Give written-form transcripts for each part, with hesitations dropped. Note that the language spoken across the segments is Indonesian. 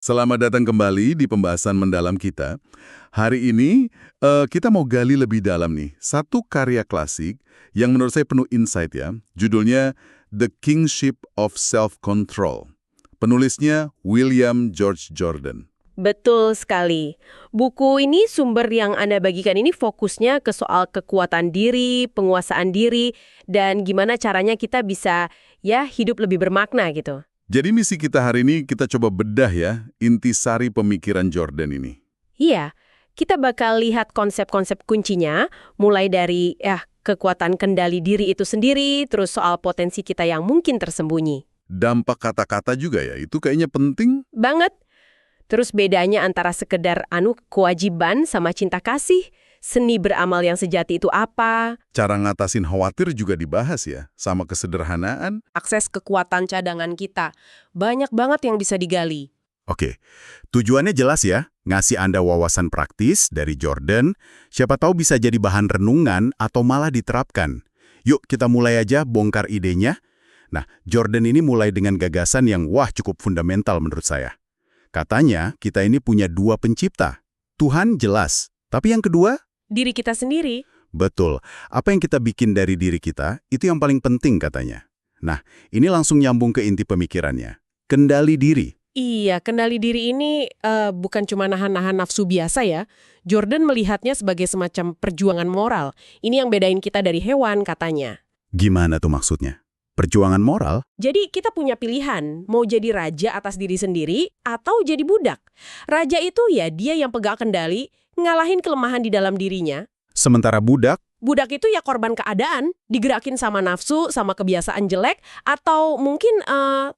Selamat datang kembali di pembahasan mendalam kita. Hari ini kita mau gali lebih dalam nih. Satu karya klasik yang menurut saya penuh insight ya. Judulnya The Kingship of Self-Control. Penulisnya William George Jordan. Betul sekali. Buku ini sumber yang Anda bagikan ini fokusnya ke soal kekuatan diri, penguasaan diri, dan gimana caranya kita bisa hidup lebih bermakna gitu. Jadi misi kita hari ini kita coba bedah ya intisari pemikiran Jordan ini. Iya, kita bakal lihat konsep-konsep kuncinya, mulai dari kekuatan kendali diri itu sendiri, terus soal potensi kita yang mungkin tersembunyi. Dampak kata-kata juga ya, itu kayaknya penting. Banget. Terus bedanya antara sekedar kewajiban sama cinta kasih, seni beramal yang sejati itu apa, Cara ngatasin khawatir juga dibahas ya, sama kesederhanaan. akses kekuatan cadangan kita. Banyak banget yang bisa digali. Oke, tujuannya jelas ya, ngasih Anda wawasan praktis dari Jordan, siapa tahu bisa jadi bahan renungan atau malah diterapkan. Yuk kita mulai aja bongkar idenya. Nah, Jordan ini mulai dengan gagasan yang cukup fundamental menurut saya. Katanya, kita ini punya dua pencipta. Tuhan jelas, tapi yang kedua? Diri kita sendiri. Betul, apa yang kita bikin dari diri kita, itu yang paling penting katanya. Nah, ini langsung nyambung ke inti pemikirannya. Kendali diri. Iya, kendali diri ini bukan cuma nahan-nahan nafsu biasa ya. Jordan melihatnya sebagai semacam perjuangan moral. Ini yang bedain kita dari hewan katanya. Gimana tuh maksudnya? Perjuangan moral? Jadi kita punya pilihan, mau jadi raja atas diri sendiri atau jadi budak. Raja itu ya dia yang pegang kendali, ngalahin kelemahan di dalam dirinya. Sementara budak? Budak itu ya korban keadaan, digerakin sama nafsu, sama kebiasaan jelek, atau mungkin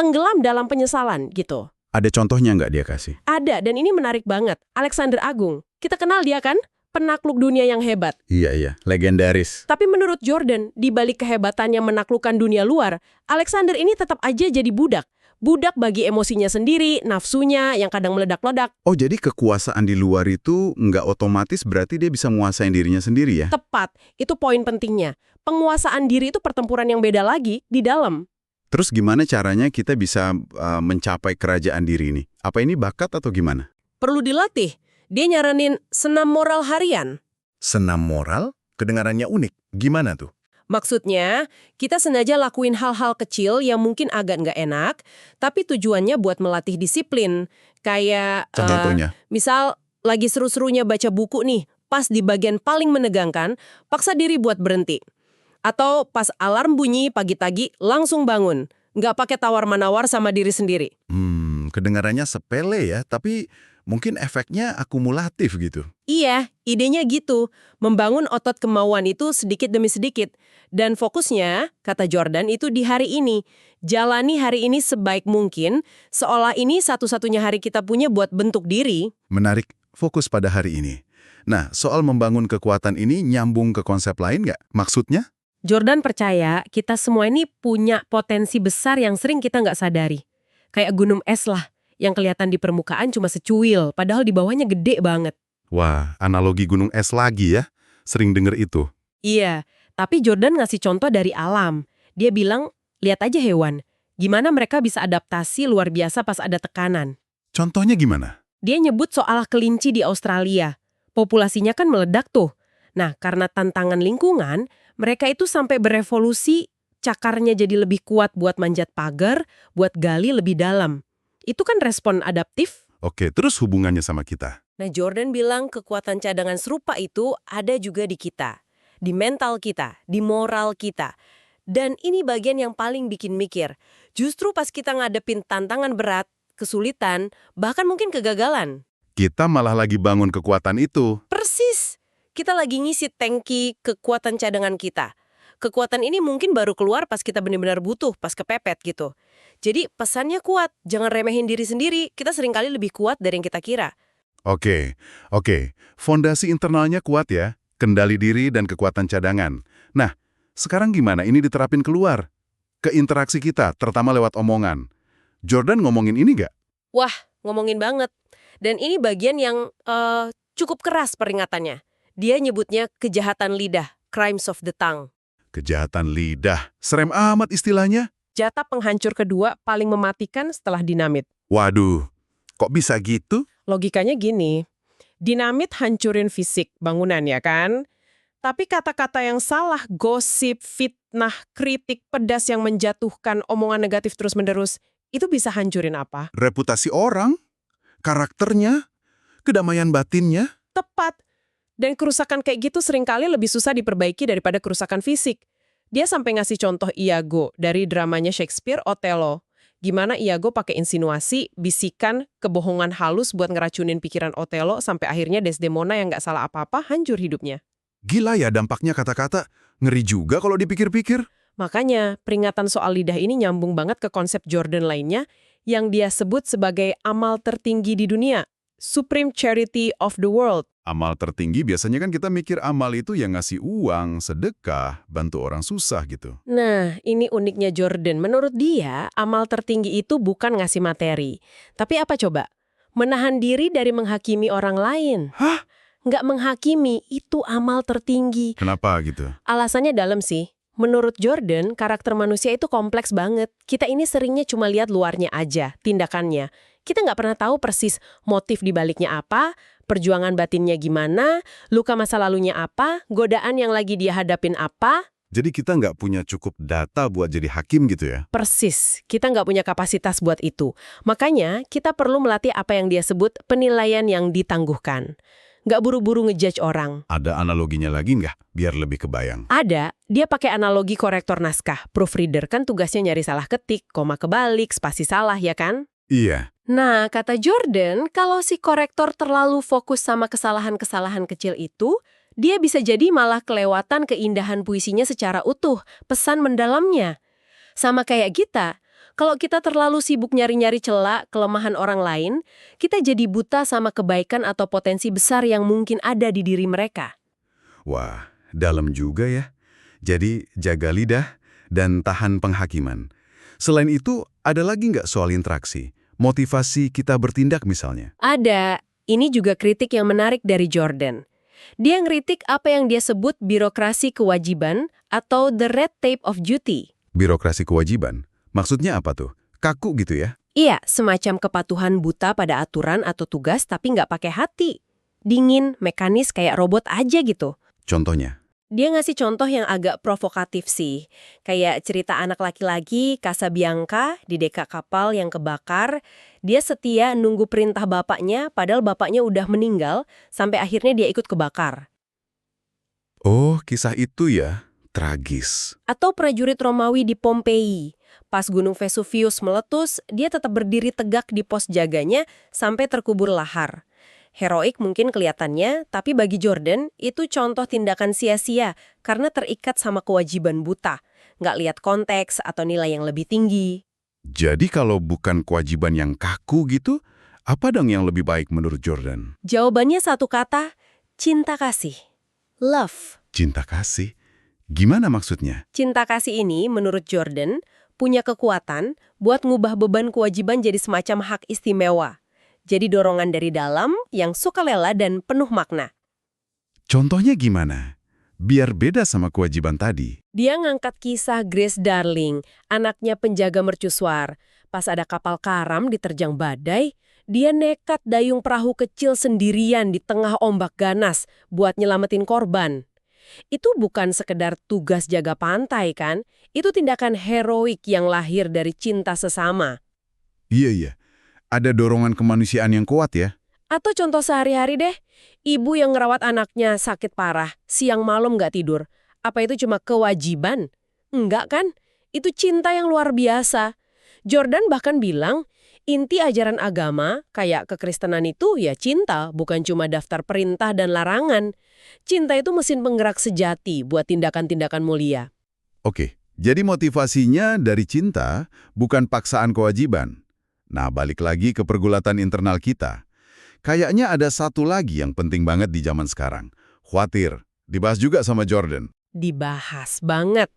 tenggelam dalam penyesalan gitu. Ada contohnya nggak dia kasih? Ada, dan ini menarik banget. Alexander Agung. Kita kenal dia kan? Penakluk dunia yang hebat. Iya, legendaris. Tapi menurut Jordan, di balik kehebatannya menaklukkan dunia luar, Alexander ini tetap aja jadi budak. Budak bagi emosinya sendiri, nafsunya yang kadang meledak-ledak. Oh, jadi kekuasaan di luar itu nggak otomatis berarti dia bisa menguasai dirinya sendiri ya? Tepat, itu poin pentingnya. Penguasaan diri itu pertempuran yang beda lagi di dalam. Terus gimana caranya kita bisa mencapai kerajaan diri ini? Apa ini bakat atau gimana? Perlu dilatih. Dia nyaranin senam moral harian. Senam moral? Kedengarannya unik. Gimana tuh? Maksudnya, kita sengaja lakuin hal-hal kecil yang mungkin agak nggak enak, tapi tujuannya buat melatih disiplin. Kayak, Contohnya? misal lagi seru-serunya baca buku nih, pas di bagian paling menegangkan, paksa diri buat berhenti. Atau pas alarm bunyi pagi-pagi, langsung bangun. Nggak pakai tawar-menawar sama diri sendiri. Kedengarannya sepele ya, tapi mungkin efeknya akumulatif gitu. Iya, idenya gitu. Membangun otot kemauan itu sedikit demi sedikit. Dan fokusnya, kata Jordan, itu di hari ini. Jalani hari ini sebaik mungkin, seolah ini satu-satunya hari kita punya buat bentuk diri. Menarik, fokus pada hari ini. Nah, soal membangun kekuatan ini nyambung ke konsep lain nggak? Maksudnya? Jordan percaya kita semua ini punya potensi besar yang sering kita nggak sadari. Kayak gunung es lah, yang kelihatan di permukaan cuma secuil, padahal di bawahnya gede banget. Wah, analogi gunung es lagi ya. Sering denger itu. Iya, tapi Jordan ngasih contoh dari alam. Dia bilang, lihat aja hewan. Gimana mereka bisa adaptasi luar biasa pas ada tekanan. Contohnya gimana? Dia nyebut soal kelinci di Australia. Populasinya kan meledak tuh. Nah, karena tantangan lingkungan, mereka itu sampai berevolusi, cakarnya jadi lebih kuat buat manjat pagar, buat gali lebih dalam. Itu kan respon adaptif. Oke, terus hubungannya sama kita? Nah, Jordan bilang kekuatan cadangan serupa itu ada juga di kita. Di mental kita, di moral kita. Dan ini bagian yang paling bikin mikir. Justru pas kita ngadepin tantangan berat, kesulitan, bahkan mungkin kegagalan. Kita malah lagi bangun kekuatan itu. Persis. Kita lagi ngisi tangki kekuatan cadangan kita. Kekuatan ini mungkin baru keluar pas kita benar-benar butuh, pas kepepet gitu. Jadi pesannya kuat, jangan remehin diri sendiri. Kita seringkali lebih kuat dari yang kita kira. Oke. Fondasi internalnya kuat ya. Kendali diri dan kekuatan cadangan. Nah, sekarang gimana ini diterapin keluar? Ke interaksi kita, terutama lewat omongan. Jordan ngomongin ini nggak? Wah, ngomongin banget. Dan ini bagian yang cukup keras peringatannya. Dia nyebutnya kejahatan lidah, crimes of the tongue. Kejahatan lidah. Serem amat istilahnya. Jatah penghancur kedua paling mematikan setelah dinamit. Waduh, Kok bisa gitu? Logikanya gini, dinamit hancurin fisik bangunan ya kan? Tapi kata-kata yang salah, gosip, fitnah, kritik pedas yang menjatuhkan omongan negatif terus-menerus, itu bisa hancurin apa? Reputasi orang, karakternya, kedamaian batinnya. Tepat. Dan kerusakan kayak gitu seringkali lebih susah diperbaiki daripada kerusakan fisik. Dia sampai ngasih contoh Iago dari dramanya Shakespeare, Othello. Gimana Iago pakai insinuasi, bisikan, kebohongan halus buat ngeracunin pikiran Othello sampai akhirnya Desdemona yang nggak salah apa-apa hancur hidupnya. Gila ya dampaknya kata-kata. Ngeri juga kalau dipikir-pikir. Makanya, peringatan soal lidah ini nyambung banget ke konsep Jordan lainnya yang dia sebut sebagai amal tertinggi di dunia, Supreme Charity of the World. Amal tertinggi biasanya kan kita mikir amal itu yang ngasih uang, sedekah, bantu orang susah gitu. Nah, ini uniknya Jordan. Menurut dia, amal tertinggi itu bukan ngasih materi. Tapi apa coba? Menahan diri dari menghakimi orang lain. Hah? Nggak menghakimi, itu amal tertinggi. Kenapa gitu? Alasannya dalam sih. Menurut Jordan, karakter manusia itu kompleks banget. Kita ini seringnya cuma lihat luarnya aja, tindakannya. Kita nggak pernah tahu persis motif di baliknya apa, perjuangan batinnya gimana, luka masa lalunya apa, godaan yang lagi dia hadapin apa. Jadi kita nggak punya cukup data buat jadi hakim gitu ya? Persis, kita nggak punya kapasitas buat itu. Makanya, kita perlu melatih apa yang dia sebut penilaian yang ditangguhkan. Nggak buru-buru ngejudge orang. Ada analoginya lagi nggak? Biar lebih kebayang. Ada, dia pakai analogi korektor naskah. Proofreader kan tugasnya nyari salah ketik, koma kebalik, spasi salah ya kan? Iya. Nah, kata Jordan, kalau si korektor terlalu fokus sama kesalahan-kesalahan kecil itu, dia bisa jadi malah kelewatan keindahan puisinya secara utuh, pesan mendalamnya. Sama kayak kita, kalau kita terlalu sibuk nyari-nyari celah, kelemahan orang lain, kita jadi buta sama kebaikan atau potensi besar yang mungkin ada di diri mereka. Wah, dalam juga ya. Jadi jaga lidah dan tahan penghakiman. Selain itu, ada lagi nggak soal interaksi? Motivasi kita bertindak misalnya? Ada, ini juga kritik yang menarik dari Jordan. Dia ngeritik apa yang dia sebut birokrasi kewajiban atau the red tape of duty. Birokrasi kewajiban? Maksudnya apa tuh? Kaku gitu ya? Iya, semacam kepatuhan buta pada aturan atau tugas tapi nggak pakai hati. Dingin, mekanis kayak robot aja gitu. Contohnya? Dia ngasih contoh yang agak provokatif sih. Kayak cerita anak laki-laki, Casabianca, di deka kapal yang kebakar. Dia setia nunggu perintah bapaknya, padahal bapaknya udah meninggal, sampai akhirnya dia ikut kebakar. Oh, kisah itu ya? Tragis. Atau prajurit Romawi di Pompei. Pas Gunung Vesuvius meletus, dia tetap berdiri tegak di pos jaganya sampai terkubur lahar. Heroik mungkin kelihatannya, tapi bagi Jordan, itu contoh tindakan sia-sia karena terikat sama kewajiban buta. Nggak lihat konteks atau nilai yang lebih tinggi. Jadi kalau bukan kewajiban yang kaku gitu, apa dong yang lebih baik menurut Jordan? Jawabannya satu kata, cinta kasih. Love. Cinta kasih? Gimana maksudnya? Cinta kasih ini, menurut Jordan, punya kekuatan buat ngubah beban kewajiban jadi semacam hak istimewa. Jadi dorongan dari dalam yang sukarela dan penuh makna. Contohnya gimana? Biar beda sama kewajiban tadi. Dia ngangkat kisah Grace Darling, anaknya penjaga mercusuar. Pas ada kapal karam diterjang badai, dia nekat dayung perahu kecil sendirian di tengah ombak ganas buat nyelamatin korban. Itu bukan sekedar tugas jaga pantai kan? Itu tindakan heroik yang lahir dari cinta sesama. Iya. Ada dorongan kemanusiaan yang kuat ya? Atau contoh sehari-hari deh, ibu yang ngerawat anaknya sakit parah, siang malam nggak tidur. Apa itu cuma kewajiban? Enggak kan? Itu cinta yang luar biasa. Jordan bahkan bilang, inti ajaran agama, kayak kekristenan itu ya cinta, bukan cuma daftar perintah dan larangan. Cinta itu mesin penggerak sejati buat tindakan-tindakan mulia. Oke, jadi motivasinya dari cinta, bukan paksaan kewajiban. Nah, balik lagi ke pergulatan internal kita. Kayaknya ada satu lagi yang penting banget di zaman sekarang. Khawatir. Dibahas juga sama Jordan. Dibahas banget.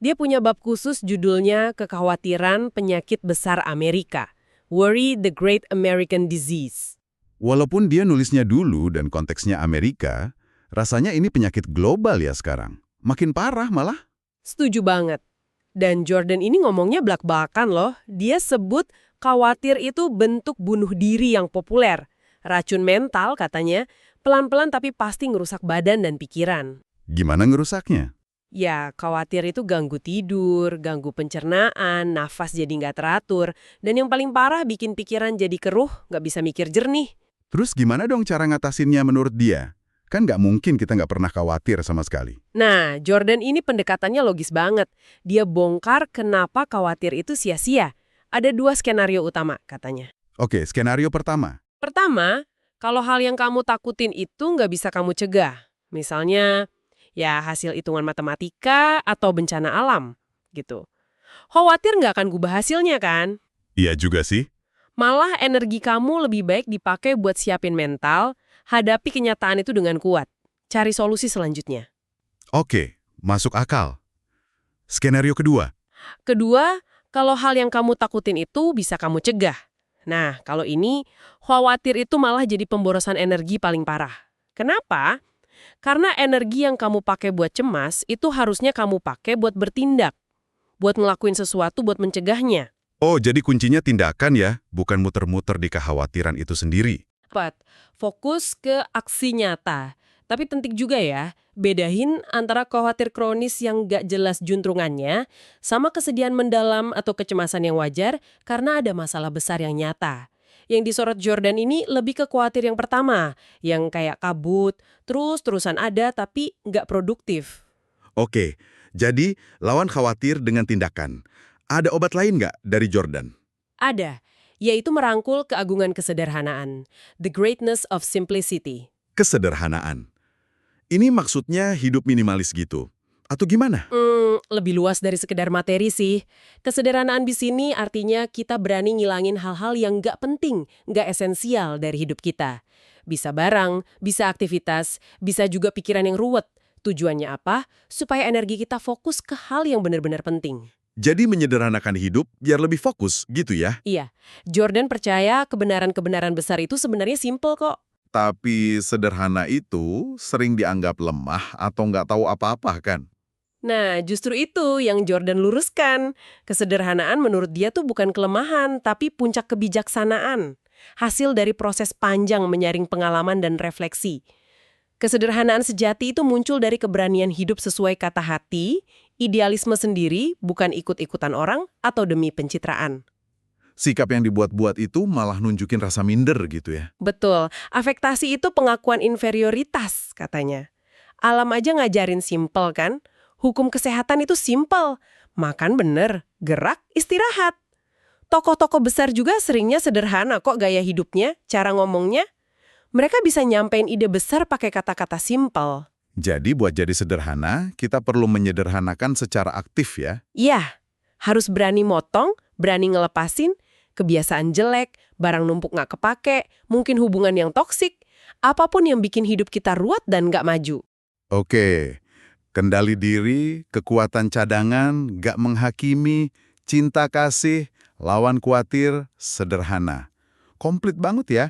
Dia punya bab khusus judulnya Kekhawatiran Penyakit Besar Amerika. Worry the Great American Disease. Walaupun dia nulisnya dulu dan konteksnya Amerika, rasanya ini penyakit global ya sekarang. Makin parah malah. Setuju banget. Dan Jordan ini ngomongnya blak-blakan loh. Dia sebut Khawatir itu bentuk bunuh diri yang populer. Racun mental katanya, pelan-pelan tapi pasti ngerusak badan dan pikiran. Gimana ngerusaknya? Ya, khawatir itu ganggu tidur, ganggu pencernaan, nafas jadi nggak teratur, dan yang paling parah bikin pikiran jadi keruh, nggak bisa mikir jernih. Terus gimana dong cara ngatasinnya menurut dia? Kan nggak mungkin kita nggak pernah khawatir sama sekali. Nah, Jordan ini pendekatannya logis banget. Dia bongkar kenapa khawatir itu sia-sia. Ada 2 skenario utama, katanya. Oke, skenario pertama. Pertama, kalau hal yang kamu takutin itu nggak bisa kamu cegah. Misalnya, ya hasil hitungan matematika atau bencana alam, gitu. Khawatir nggak akan gubah hasilnya kan? Iya juga sih. Malah energi kamu lebih baik dipakai buat siapin mental, hadapi kenyataan itu dengan kuat. Cari solusi selanjutnya. Oke, masuk akal. Skenario kedua. Kedua, kalau hal yang kamu takutin itu bisa kamu cegah. Nah, kalau ini, khawatir itu malah jadi pemborosan energi paling parah. Kenapa? Karena energi yang kamu pakai buat cemas, itu harusnya kamu pakai buat bertindak. Buat ngelakuin sesuatu buat mencegahnya. Oh, jadi kuncinya tindakan ya, bukan muter-muter di kekhawatiran itu sendiri. Tepat, fokus ke aksi nyata. Tapi penting juga ya, bedain antara khawatir kronis yang gak jelas juntrungannya sama kesedihan mendalam atau kecemasan yang wajar karena ada masalah besar yang nyata. Yang disorot Jordan ini lebih ke khawatir yang pertama, yang kayak kabut, terus-terusan ada tapi nggak produktif. Oke, jadi lawan khawatir dengan tindakan. Ada obat lain nggak dari Jordan? Ada, yaitu merangkul keagungan kesederhanaan, the greatness of simplicity. Kesederhanaan. Ini maksudnya hidup minimalis gitu? Atau gimana? Lebih luas dari sekedar materi sih. Kesederhanaan di sini artinya kita berani ngilangin hal-hal yang nggak penting, nggak esensial dari hidup kita. Bisa barang, bisa aktivitas, bisa juga pikiran yang ruwet. Tujuannya apa? Supaya energi kita fokus ke hal yang benar-benar penting. Jadi menyederhanakan hidup biar lebih fokus gitu ya? Iya, Jordan percaya kebenaran-kebenaran besar itu sebenarnya simple kok. Tapi sederhana itu sering dianggap lemah atau nggak tahu apa-apa kan? Nah, justru itu yang Jordan luruskan. Kesederhanaan menurut dia tuh bukan kelemahan, tapi puncak kebijaksanaan. Hasil dari proses panjang menyaring pengalaman dan refleksi. Kesederhanaan sejati itu muncul dari keberanian hidup sesuai kata hati, idealisme sendiri, bukan ikut-ikutan orang, atau demi pencitraan. Sikap yang dibuat-buat itu malah nunjukin rasa minder gitu ya? Betul, afektasi itu pengakuan inferioritas, katanya. Alam aja ngajarin simpel kan? Hukum kesehatan itu simpel. Makan bener, gerak, istirahat. Tokoh-tokoh besar juga seringnya sederhana kok gaya hidupnya, cara ngomongnya. Mereka bisa nyampein ide besar pakai kata-kata simpel. Jadi buat jadi sederhana, kita perlu menyederhanakan secara aktif ya? Iya, harus berani motong, berani ngelepasin, kebiasaan jelek, barang numpuk nggak kepake, mungkin hubungan yang toksik, apapun yang bikin hidup kita ruwet dan nggak maju. Oke, kendali diri, kekuatan cadangan, gak menghakimi, cinta kasih, lawan khawatir, sederhana. Komplit banget ya.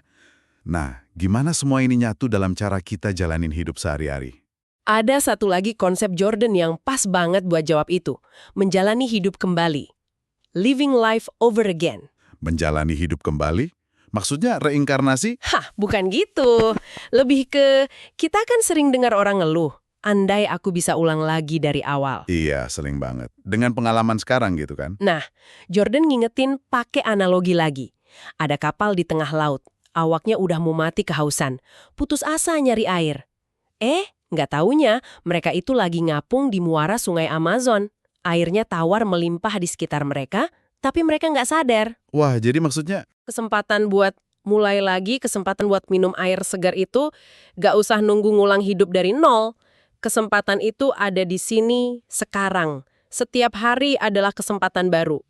Nah, gimana semua ini nyatu dalam cara kita jalanin hidup sehari-hari? Ada satu lagi konsep Jordan yang pas banget buat jawab itu. Menjalani hidup kembali. Living life over again. Menjalani hidup kembali? Maksudnya reinkarnasi? Hah, bukan gitu. Lebih ke, kita kan sering dengar orang ngeluh. Andai aku bisa ulang lagi dari awal. Iya, sering banget. Dengan pengalaman sekarang gitu kan? Nah, Jordan ngingetin pakai analogi lagi. Ada kapal di tengah laut. Awaknya udah mau mati kehausan. Putus asa nyari air. Nggak taunya mereka itu lagi ngapung di muara sungai Amazon. Airnya tawar melimpah di sekitar mereka, tapi mereka nggak sadar. Wah, jadi maksudnya... Kesempatan buat mulai lagi, kesempatan buat minum air segar itu nggak usah nunggu ngulang hidup dari nol. Kesempatan itu ada di sini, sekarang. Setiap hari adalah kesempatan baru.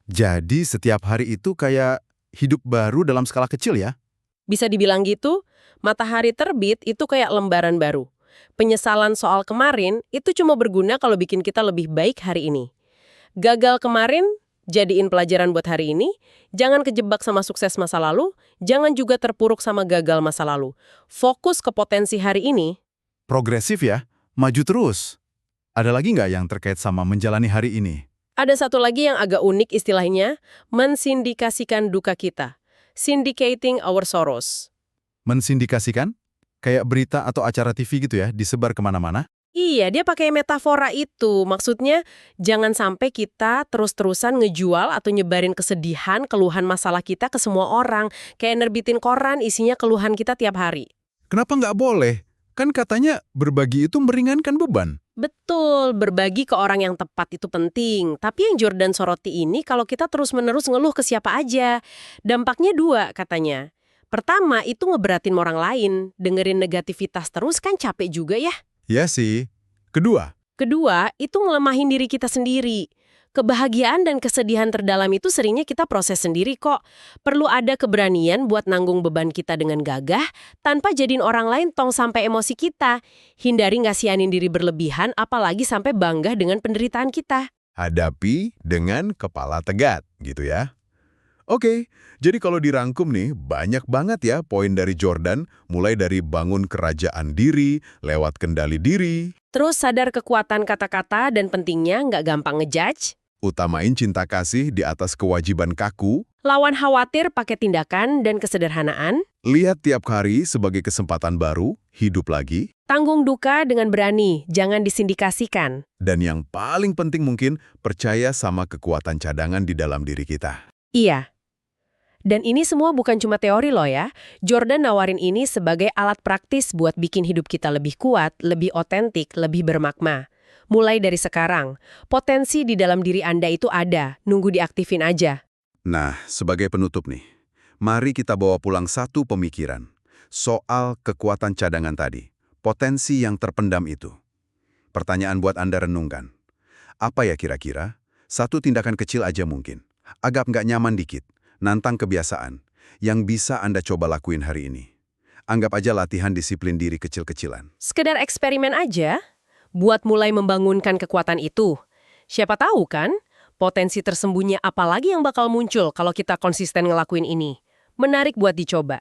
Jadi setiap hari itu kayak hidup baru dalam skala kecil ya? Bisa dibilang gitu, matahari terbit itu kayak lembaran baru. Penyesalan soal kemarin itu cuma berguna kalau bikin kita lebih baik hari ini. Gagal kemarin, jadiin pelajaran buat hari ini. Jangan kejebak sama sukses masa lalu, jangan juga terpuruk sama gagal masa lalu. Fokus ke potensi hari ini. Progresif ya? Maju terus. Ada lagi nggak yang terkait sama menjalani hari ini? Ada satu lagi yang agak unik istilahnya, mensindikasikan duka kita. Syndicating our sorrows. Mensindikasikan? Kayak berita atau acara TV gitu ya, disebar kemana-mana? Iya, dia pakai metafora itu. Maksudnya, jangan sampai kita terus-terusan ngejual atau nyebarin kesedihan, keluhan masalah kita ke semua orang. Kayak nerbitin koran isinya keluhan kita tiap hari. Kenapa nggak boleh? Kan katanya berbagi itu meringankan beban. Betul, berbagi ke orang yang tepat itu penting. Tapi yang Jordan soroti ini, kalau kita terus-menerus ngeluh ke siapa aja. Dampaknya dua, katanya. Pertama, itu ngeberatin orang lain. Dengerin negativitas terus kan capek juga ya. Ya sih. Kedua, Kedua, itu ngelemahin diri kita sendiri. Kebahagiaan dan kesedihan terdalam itu seringnya kita proses sendiri kok. Perlu ada keberanian buat nanggung beban kita dengan gagah, tanpa jadiin orang lain tong sampai emosi kita. Hindari ngasihanin diri berlebihan, apalagi sampai bangga dengan penderitaan kita. hadapi dengan kepala tegak, gitu ya. Oke, jadi kalau dirangkum nih, banyak banget ya poin dari Jordan, mulai dari bangun kerajaan diri, lewat kendali diri, Terus sadar kekuatan kata-kata dan pentingnya nggak gampang ngejudge. utamain cinta kasih di atas kewajiban kaku, Lawan khawatir pakai tindakan dan kesederhanaan. lihat tiap hari sebagai kesempatan baru, hidup lagi, Tanggung duka dengan berani, jangan disindikasikan. dan yang paling penting mungkin, percaya sama kekuatan cadangan di dalam diri kita. Iya. Dan ini semua bukan cuma teori loh ya. Jordan nawarin ini sebagai alat praktis buat bikin hidup kita lebih kuat, lebih otentik, lebih bermakna. Mulai dari sekarang, potensi di dalam diri Anda itu ada, nunggu diaktifin aja. Nah, sebagai penutup nih, mari kita bawa pulang satu pemikiran soal kekuatan cadangan tadi, potensi yang terpendam itu. Pertanyaan buat Anda renungkan. Apa ya kira-kira? Satu tindakan kecil aja mungkin, agak nggak nyaman dikit, nantang kebiasaan, yang bisa Anda coba lakuin hari ini. Anggap aja latihan disiplin diri kecil-kecilan. Sekedar eksperimen aja, buat mulai membangunkan kekuatan itu. Siapa tahu kan, potensi tersembunyi apa lagi yang bakal muncul kalau kita konsisten ngelakuin ini. Menarik buat dicoba.